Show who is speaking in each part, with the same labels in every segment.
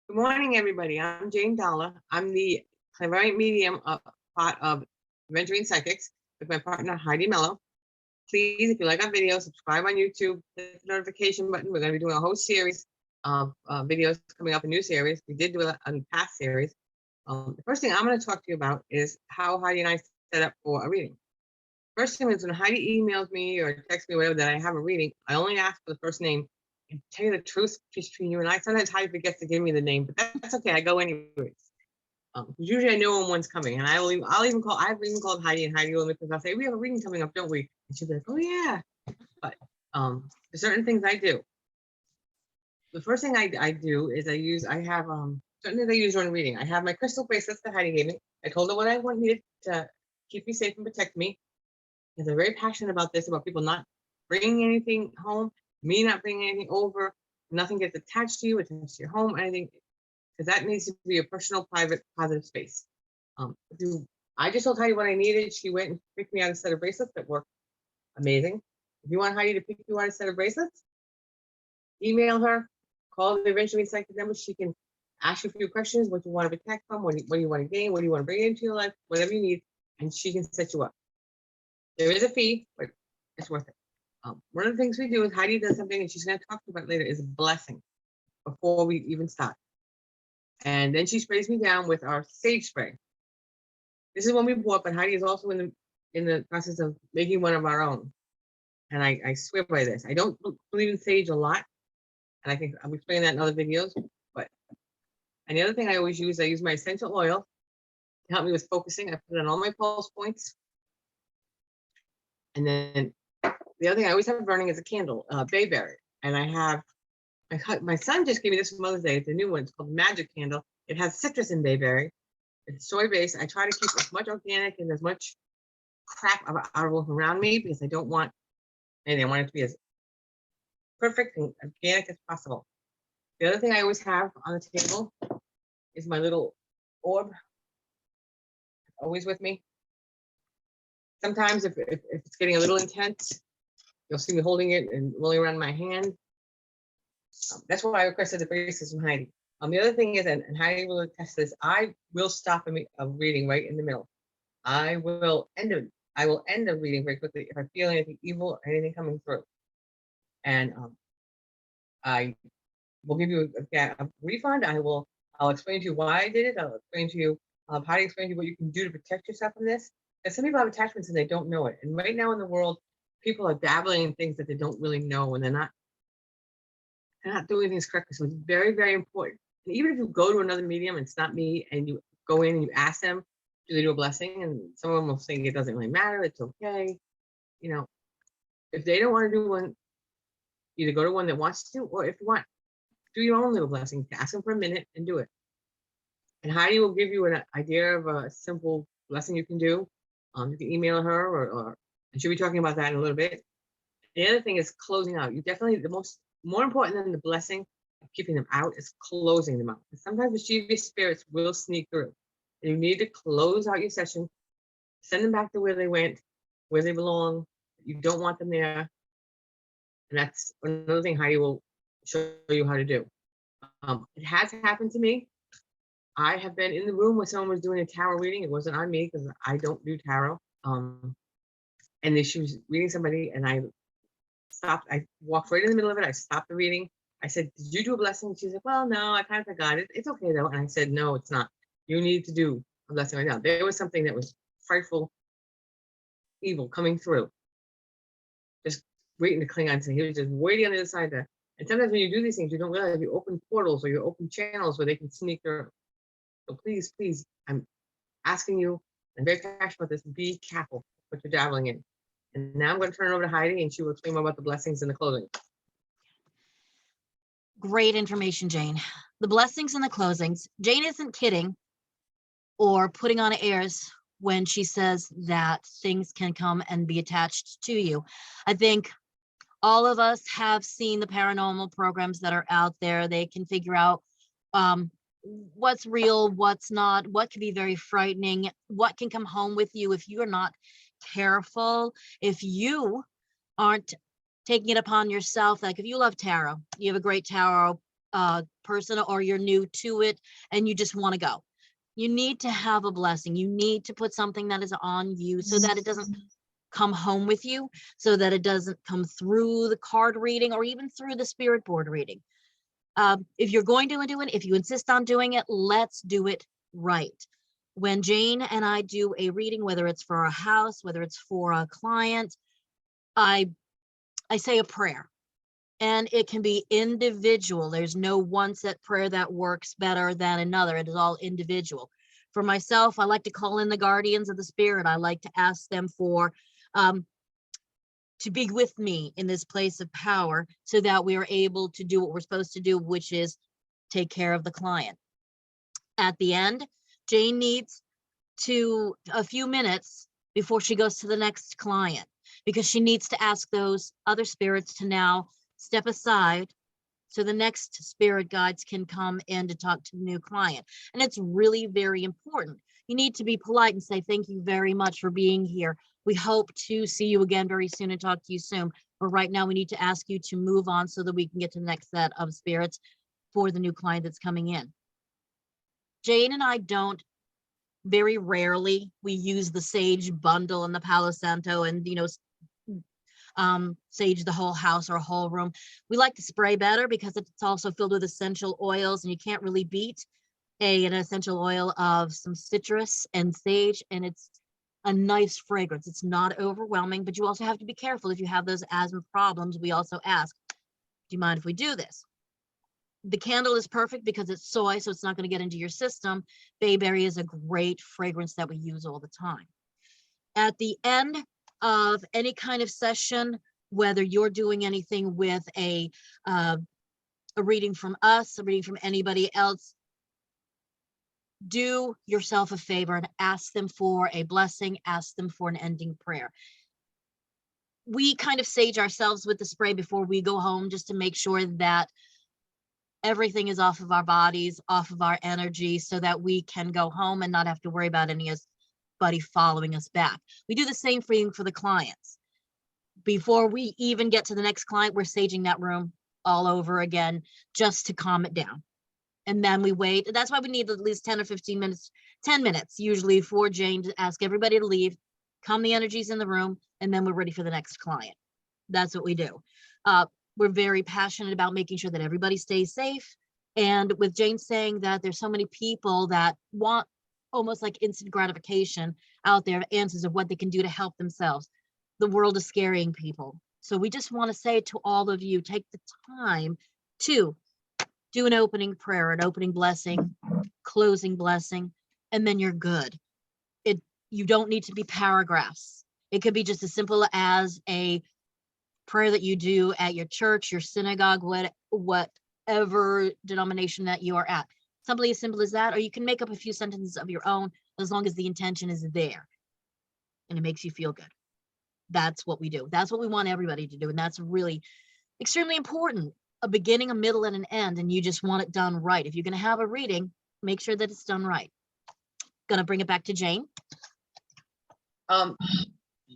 Speaker 1: Good morning, everybody. I'm Jane Dollar. I'm the clairvoyant medium part of Adventuring Psychics with my partner Heidi Mello. Please, if you like our videos, subscribe on YouTube, hit the notification button. We're going to be doing a whole series of videos coming up, a new series. We did do a past series. The first thing I'm going to talk to you about is how Heidi and I set up for a reading. First thing is when Heidi emails me or texts me, whatever, that I have a reading, I only ask for the first name. And tell you the truth, just between you and I, sometimes Heidi forgets to give me the name, but that's okay. I go anyways. Usually I know when one's coming, and I'll even call. I've even called Heidi, and Heidi will, because I'll say we have a reading coming up, don't we? And she'll be like, oh yeah. But there's certain things I do. The first thing I do is I have certain things I use during reading. I have my crystal bracelets that Heidi gave me. I told her what I needed to keep me safe and protect me, because I'm very passionate about this, about people not bringing anything home, me not bringing anything over, nothing gets attached to you, attached to your home, anything, because that needs to be a personal, private, positive space. I just told Heidi what I needed. She went and picked me out a set of bracelets that work amazing. If you want Heidi to pick you out a set of bracelets, email her, call the Adventuring Psychic number. She can ask you a few questions, what you want to protect from, what do you want to gain, what do you want to bring into your life, whatever you need, and she can set you up. There is a fee, but it's worth it. One of the things we do is Heidi does something, and she's going to talk about later, is a blessing before we even start. And then she sprays me down with our sage spray. This is one we bought, but Heidi is also in the process of making one of our own. And I swear by this. I don't believe in sage a lot, and I'll explain that in other videos. And the other thing I always use, I use my essential oil to help me with focusing. I put it on all my pulse points. And then the other thing I always have burning is a candle, bayberry. And I have, my son just gave me this for Mother's Day. It's a new one. It's called Magic Candle. It has citrus and bayberry. It's soy-based. I try to keep as much organic and as much crap around me, because I don't want anything. I want it to be as perfect and organic as possible. The other thing I always have on the table is my little orb, always with me. Sometimes if it's getting a little intense, you'll see me holding it and rolling around my hand. That's why I requested the bracelets from Heidi. The other thing is, and Heidi will attest this, I will stop a reading right in the middle. I will end the reading very quickly if I feel anything evil or anything coming through. And I will give you a refund. I'll explain to you why I did it. I'll explain to you how to explain to you what you can do to protect yourself from this. And some people have attachments and they don't know it. And right now in the world, people are dabbling in things that they don't really know, and they're not doing things correctly. So it's very, very important. And even if you go to another medium and it's not me, and you go in and you ask them, do they do a blessing? And some of them will say it doesn't really matter. It's okay. You know, if they don't want to do one, either go to one that wants to, or if you want, do your own little blessing. Ask them for a minute and do it. And Heidi will give you an idea of a simple blessing you can do. You can email her, and she'll be talking about that in a little bit. The other thing is closing out. You definitely, more important than the blessing of keeping them out is closing them out. Sometimes mischievous spirits will sneak through. And you need to close out your session, send them back to where they went, where they belong. You don't want them there. And that's another thing Heidi will show you how to do. It has happened to me. I have been in the room where someone was doing a tarot reading. It wasn't on me because I don't do tarot. And she was reading somebody, and I stopped. I walked right in the middle of it. I stopped the reading. I said, did you do a blessing? She's like, well, no, I kind of forgot it. It's okay though. And I said, no, it's not. You need to do a blessing right now. There was something that was frightful, evil coming through, just waiting to cling on to. He was just waiting on the other side there. And sometimes when you do these things, you don't realize you open portals or you open channels where they can sneak through. So please, please, I'm asking you, I'm very passionate about this, be careful what you're dabbling in. And now I'm going to turn it over to Heidi, and she will explain more about the blessings and the closing.
Speaker 2: Great information, Jane. The blessings and the closings. Jane isn't kidding or putting on airs when she says that things can come and be attached to you. I think all of us have seen the paranormal programs that are out there. They can figure out what's real, what's not, what can be very frightening, what can come home with you if you are not careful, if you aren't taking it upon yourself. Like if you love tarot, you have a great tarot person or you're new to it and you just want to go. You need to have a blessing. You need to put something that is on you so that it doesn't come home with you, so that it doesn't come through the card reading or even through the spirit board reading. If you're going to do it, if you insist on doing it, let's do it right. When Jane and I do a reading, whether it's for a house, whether it's for a client, I say a prayer, and it can be individual. There's no one set prayer that works better than another. It is all individual. For myself, I like to call in the guardians of the spirit. I like to ask them for to be with me in this place of power so that we are able to do what we're supposed to do, which is take care of the client. At the end, Jane needs a few minutes before she goes to the next client, because she needs to ask those other spirits to now step aside so the next spirit guides can come in to talk to the new client. And it's really very important. You need to be polite and say, thank you very much for being here. We hope to see you again very soon and talk to you soon. But right now we need to ask you to move on so that we can get to the next set of spirits for the new client that's coming in. Jane and I don't, very rarely, we use the sage bundle and the Palo Santo and, sage the whole house or a whole room. We like the spray better because it's also filled with essential oils, and you can't really beat an essential oil of some citrus and sage, and it's a nice fragrance. It's not overwhelming, but you also have to be careful if you have those asthma problems. We also ask, do you mind if we do this? The candle is perfect because it's soy, so it's not going to get into your system. Bayberry is a great fragrance that we use all the time. At the end of any kind of session, whether you're doing anything with a reading from us, a reading from anybody else, do yourself a favor and ask them for a blessing, ask them for an ending prayer. We kind of sage ourselves with the spray before we go home, just to make sure that everything is off of our bodies, off of our energy, so that we can go home and not have to worry about anybody following us back. We do the same thing for the clients. Before we even get to the next client, we're saging that room all over again just to calm it down. And then we wait. That's why we need at least 10 or 15 minutes, 10 minutes usually, for Jane to ask everybody to leave, calm the energies in the room, and then we're ready for the next client. That's what we do. We're very passionate about making sure that everybody stays safe. And with Jane saying that there's so many people that want almost like instant gratification out there, answers of what they can do to help themselves. The world is scaring people. So we just want to say to all of you, take the time to do an opening prayer, an opening blessing, closing blessing, and then you're good. You don't need to be paragraphs. It could be just as simple as a prayer that you do at your church, your synagogue, whatever denomination that you are at. Something as simple as that, or you can make up a few sentences of your own, as long as the intention is there and it makes you feel good. That's what we do. That's what we want everybody to do. And that's really extremely important. A beginning, a middle, and an end, and you just want it done right. If you're going to have a reading, make sure that it's done right. Gonna bring it back to Jane.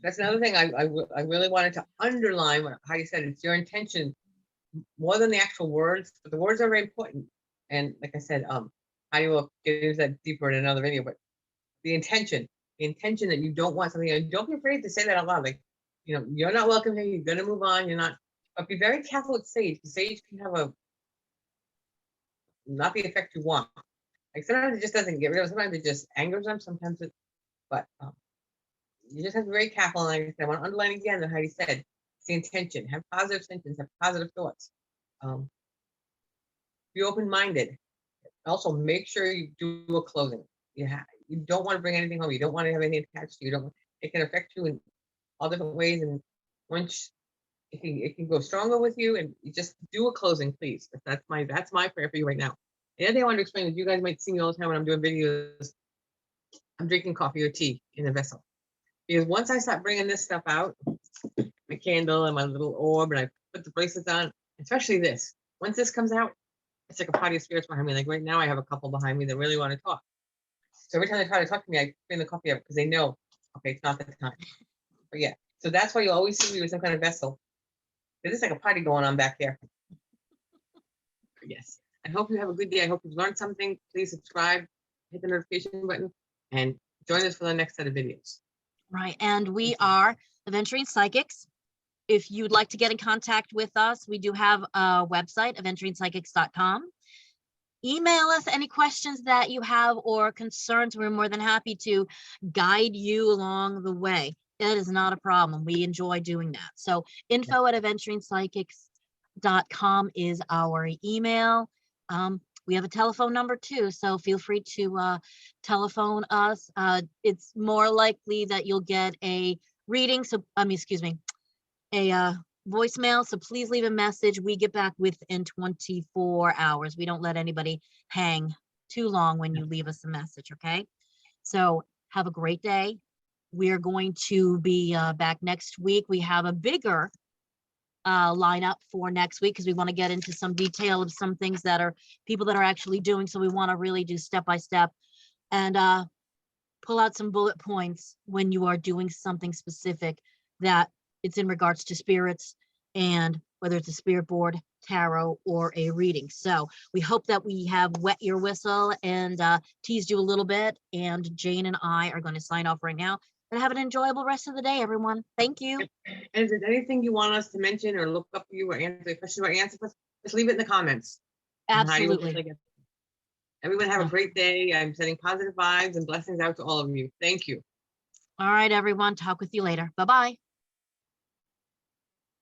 Speaker 1: That's another thing I really wanted to underline how you said it's your intention more than the actual words, but the words are very important. And like I said, I will get into that deeper in another video, but the intention that you don't want something, and don't be afraid to say that out loud. Like, you're not welcome here, you're gonna move on, you're not, but be very careful with sage. Sage can have not the effect you want. Like sometimes it just doesn't get rid of, sometimes it just angers them, sometimes but you just have to be very careful. And like I said, I want to underline again that Heidi said, it's the intention. Have positive intentions, have positive thoughts. Be open-minded. Also, make sure you do a closing. You don't want to bring anything home. You don't want to have anything attached to you. It can affect you in all different ways. And once it can go stronger with you, and you just do a closing, please. That's my prayer for you right now. The other thing I want to explain is, you guys might see me all the time when I'm doing videos. I'm drinking coffee or tea in a vessel. Because once I start bringing this stuff out, my candle and my little orb, and I put the bracelets on, especially this, once this comes out, it's like a party of spirits behind me. Like right now, I have a couple behind me that really want to talk. So every time they try to talk to me, I bring the coffee up because they know, okay, it's not the time. But yeah, so that's why you always see me with some kind of vessel. There's like a party going on back here. Yes. I hope you have a good day. I hope you've learned something. Please subscribe, hit the notification button, and join us for the next set of videos.
Speaker 2: Right. And we
Speaker 1: Thank you.
Speaker 2: are Aventurine Psychics. If you'd like to get in contact with us, we do have a website, aventurinepsychics.com. Email us any questions that you have or concerns. We're more than happy to guide you along the way. That is not a problem. We enjoy doing that. So info@aventurinepsychics.com is our email. We have a telephone number too, so feel free to telephone us. It's more likely that you'll get a reading. So, excuse me, a voicemail. So please leave a message. We get back within 24 hours. We don't let anybody hang too long when you leave us a message. Okay. So have a great day. We are going to be back next week. We have a bigger lineup for next week because we want to get into some detail of some things that are people that are actually doing. So we want to really do step by step and pull out some bullet points when you are doing something specific that it's in regards to spirits and whether it's a spirit board, tarot, or a reading. So we hope that we have wet your whistle and teased you a little bit. And Jane and I are going to sign off right now. And have an enjoyable rest of the day, everyone. Thank you.
Speaker 1: And if there's anything you want us to mention or look up for you or answer a question or answer for us, just leave it in the comments. And Heidi will
Speaker 2: Absolutely.
Speaker 1: take it. Everyone have a great day. I'm sending positive vibes and blessings out to all of you. Thank you.
Speaker 2: All right, everyone. Talk with you later. Bye-bye.